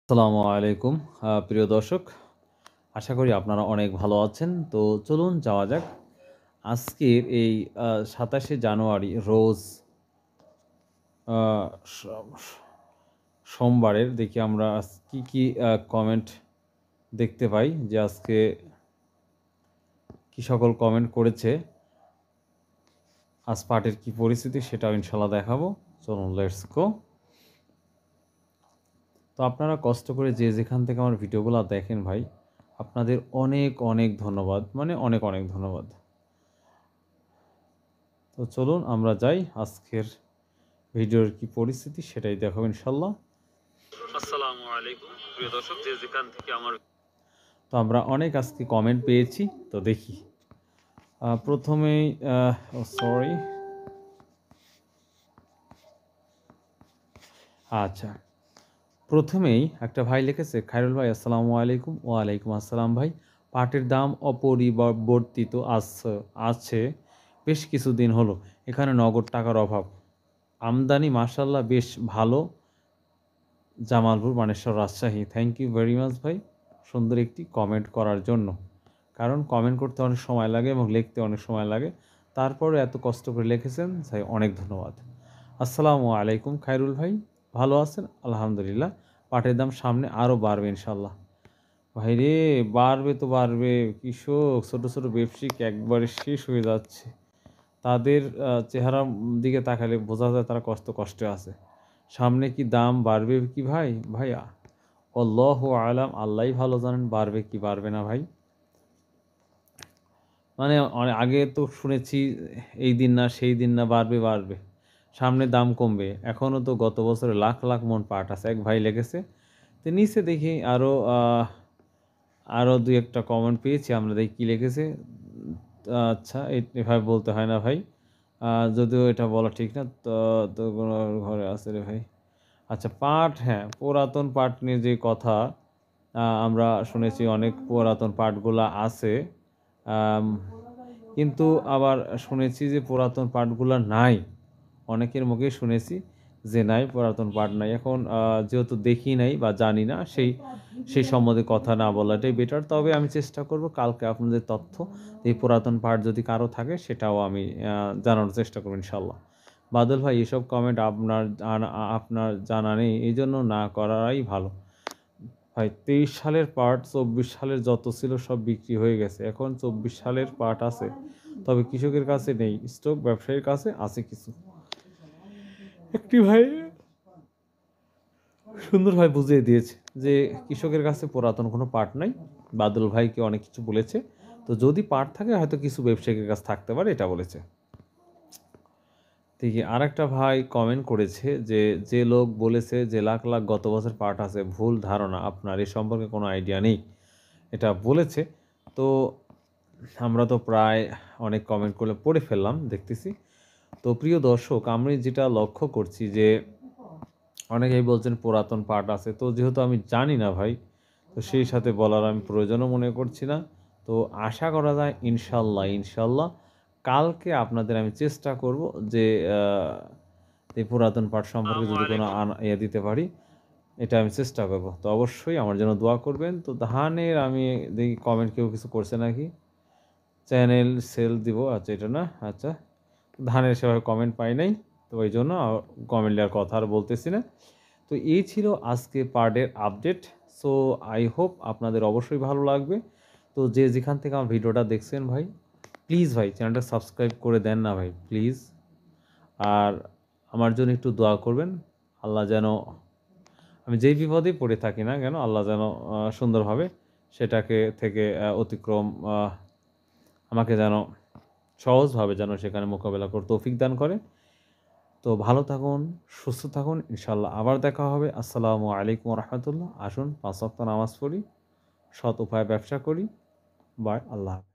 আসসালামু আলাইকুম প্রিয় দর্শক, আশা করি আপনারা অনেক ভালো আছেন। তো চলুন যাওয়া যাক আজকের এই ২৭শে জানুয়ারি রোজ আহ, স- সোমবারের দেখি আমরা কি কি কমেন্ট দেখতে পাই, যে আজকে কি সকল কমেন্ট করেছে, আজ পাটের কি পরিস্থিতি সেটাও ইনশাল্লাহ দেখাবো। চলুন লেটস গো। তো আপনারা কষ্ট করে যে যেখান থেকে আমার ভিডিওগুলো দেখেন ভাই, আপনাদের অনেক অনেক ধন্যবাদ, মানে অনেক অনেক ধন্যবাদ। তো চলুন আমরা যাই, আজকের ভিডিওর কি পরিস্থিতি সেটাই দেখাবো ইনশাল্লাহ। আসসালামু আলাইকুম প্রিয় দর্শক, যে যেখান থেকে আমার তো আমরা অনেক আজকে কমেন্ট পেয়েছি, তো দেখি প্রথমেই সরি আচ্ছা, প্রথমেই একটা ভাই লিখেছে, খায়রুল ভাই আসসালামু আলাইকুম। ওয়ালাইকুম আসসালাম ভাই। পাটের দাম অপরিবর্তিত আছে বেশ কিছুদিন হলো, এখানে নগদ টাকার অভাব, আমদানি মাশাল্লাহ বেশ ভালো। Jamalpur, Maneshwar, Rajshahi. Thank you very much ভাই, সুন্দর একটি কমেন্ট করার জন্য। কারণ কমেন্ট করতে অনেক সময় লাগে এবং লিখতে অনেক সময় লাগে, তারপরে এত কষ্ট করে লিখেছেন ভাই, অনেক ধন্যবাদ। আসসালামু আলাইকুম খায়রুল ভাই, ভালো আছেন? আলহামদুলিল্লাহ। পাটের দাম সামনে আরও বাড়বে ইনশাল্লাহ। ভাই রে, বাড়বে তো বাড়বে, কৃষক ছোটো ছোটো ব্যবসায়িক একবারে শেষ হয়ে যাচ্ছে। তাদের চেহারার দিকে তাকালে বোঝা যায় তারা কষ্টে আছে। সামনে কি দাম বাড়বে কি ভাই? ভাইয়া আল্লাহু আলাম, আল্লাহই ভালো জানেন বাড়বে কি বাড়বে না ভাই। মানে আগে তো শুনেছি এই দিন না সেই দিন না, বাড়বে বাড়বে, সামনে দাম কমবে। এখনও তো গত বছরে লাখ লাখ মন পাট আছে, এক ভাই লেগেছে। তো নিচে দেখি আরও দুই একটা কমেন্ট পেয়েছি, আমরা দেখি কী লিখেছে। আচ্ছা, এভাবে বলতে হয় না ভাই, যদিও এটা বলা ঠিক না। তো তো কোনো ঘরে আছে রে ভাই। আচ্ছা, পাট, হ্যাঁ, পুরাতন পাট নিয়ে যে কথা, আমরা শুনেছি অনেক পুরাতন পাটগুলা আছে, আম, কিন্তু আবার শুনেছি যে পুরাতন পাটগুলা নাই। অনেকের মুখে শুনেছি যে নাই, পুরাতন পাট নাই। এখন যেহেতু দেখি নাই বা জানি না, সেই সম্বন্ধে কথা না বলাটাই বেটার। তবে আমি চেষ্টা করব কালকে আপনাদের তথ্য, এই পুরাতন পাট যদি কারো থাকে সেটাও আমি জানানোর চেষ্টা করব ইনশাল্লাহ। বাদল ভাই, এসব কমেন্ট আপনার জানা নেই, এই জন্য না করাই ভালো ভাই। 23 সালের পার্ট 24 সালের যত ছিল সব বিক্রি হয়ে গেছে, এখন 24 সালের পার্ট আছে, তবে কৃষকের কাছে নেই স্টক, ব্যবসায়ীর কাছে আছে কিছু। একটি ভাই সুন্দরভাবে বুঝিয়ে দিয়েছে যে কৃষকের কাছে পুরাতন কোনো পার্ট নাই। বাদল ভাইকে অনেক কিছু বলেছে, তো যদি পার্ট থাকে হয়তো কিছু ব্যবসায়ীর কাছে থাকতে পারে, এটা বলেছে। ঠিক আর একটা ভাই কমেন্ট করেছে যে, যে লোক বলেছে যে লাখ লাখ গত বছর পার্ট আছে, ভুল ধারণা, আপনার এই সম্পর্কে কোনো আইডিয়া নেই, এটা বলেছে। তো আমরা তো প্রায় অনেক কমেন্ট করে পড়ে ফেললাম, দেখতেছি। তো প্রিয় দর্শক, আমি যেটা লক্ষ্য করছি যে অনেকেই বলছেন পুরাতন পার্ট আছে, তো যেহেতু আমি জানি না ভাই, তো সেই সাথে বলার আমি প্রয়োজনও মনে করছি না। তো আশা করা যায় ইনশাল্লাহ ইনশাল্লাহ কালকে আপনাদের আমি চেষ্টা করব যে এই পুরাতন পার্ট সম্পর্কে যদি কোনো দিতে পারি, এটা আমি চেষ্টা করব। তো অবশ্যই আমার জন্য দোয়া করবেন। তো ধানের আমি দেখি কমেন্ট কেউ কিছু করছে নাকি, চ্যানেল সেল দিব, আচ্ছা এটা না, আচ্ছা ধানের সেভাবে কমেন্ট পাই নাই, তো ওই জন্য কমেন্ট দেওয়ার কথা আর বলতেছি না। তো এই ছিল আজকে পার ডের আপডেট। সো আই হোপ আপনাদের অবশ্যই ভালো লাগবে। তো যে যেখান থেকে আমার ভিডিওটা দেখছেন ভাই, প্লিজ ভাই চ্যানেলটা সাবস্ক্রাইব করে দেন না ভাই, প্লিজ। আর আমার জন্য একটু দোয়া করবেন, আল্লাহ যেন আমি যেই বিপদেই পড়ে থাকি না কেন, আল্লাহ যেন সুন্দরভাবে সেটাকে থেকে অতিক্রম আমাকে যেন সহজভাবে যেন সেখানে মোকাবেলা করে তৌফিক দান করে। তো ভালো থাকুন, সুস্থ থাকুন, ইনশাল্লাহ আবার দেখা হবে। আসসালামু আলাইকুম রহমতুল্লাহ। আসুন 5 ওয়াক্ত নামাজ পড়ি, সৎ উপায়ে ব্যবসা করি। বাই, আল্লাহ হাফেজ।